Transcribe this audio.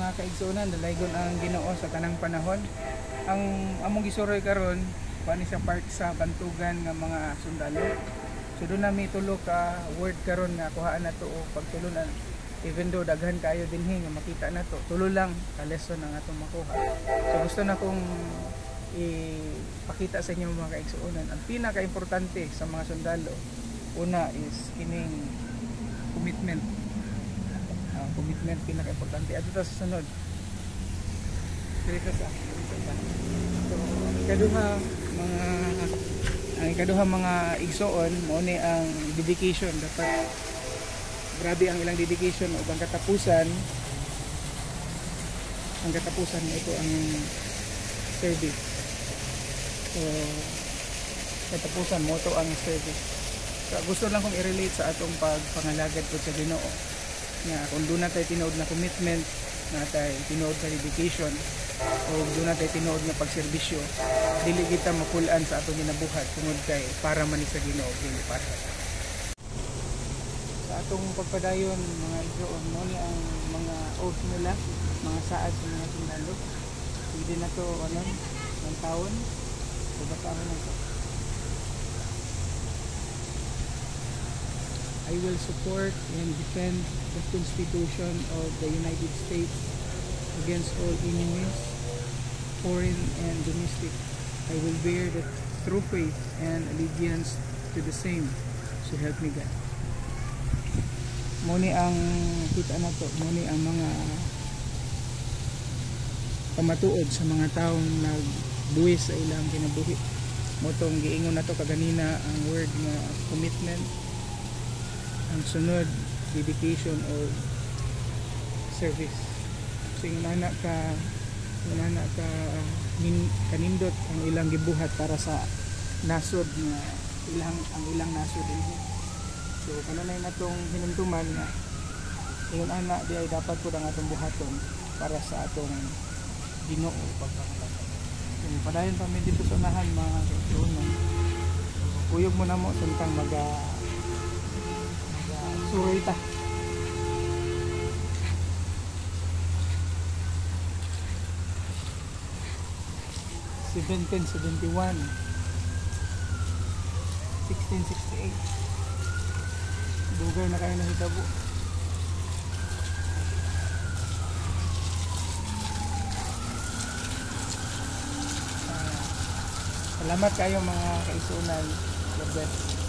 mga kaigsunan, dalaygon ang Ginoo sa tanang panahon. Ang among gisuroy karon kuan siya part sa bantugan nga mga sundalo. So doon na may tulo ka word karon nga kuhaan nato o pagtulunan. Even though daghan kayo dinhi nga makita nato, tulo lang ka lesson ang atong makuha. So gusto na kong ipakita sa inyo mga kaigsuonan ang pinaka-importante sa mga sundalo. Una is kining commitment. Commitment pinaka-importante. Ato ta sa sunod. Dito sa. So, ikaduha mga igsoon mo ni ang dedication. Dapat grabe ang ilang dedication o ang katapusan ito ang service. So katapusan mo ito ang service. So, gusto lang kong i-relate sa atong pagpangalagad po sa Ginoo nga kung doon natin tinuod na commitment, natay tinuod na dedication, o doon natin tinuod na pagserbisyo, dili kita mapulaan sa atong ginabuhat tungod kay para man sa Ginoo, dili para sa atong pagpadayon mga igsoon. Mo ni ang mga oath nila, mga saad sa mga sundalo. Pwede na to ng taon o basahin na to. I will support and defend the Constitution of the United States against all enemies, foreign and domestic. I will bear the true faith and allegiance to the same. So help me God. Muni ang kita na to, muni ang mga pamatuod sa mga taong nagbuwis sa ilang kinabuhi. Motong giingon na to kaganina ang word nga commitment, ang sunod dedication or service. So yung nana ka kanindot ang ilang gibuhat para sa nasod nga ang ilang nasod din. So kanunay natong hinumduman nga ingon ana di ay dapat pud ang atong buhaton para sa atong Ginoo pagpangalaga. So padayon pa mi dito sa unahan mga kaigsuonan. Uyog mo na mo tentang suroy ta. (1771) 1668 dugay na kayo nahitabo. Salamat kayo mga kaigsuonan. God bless.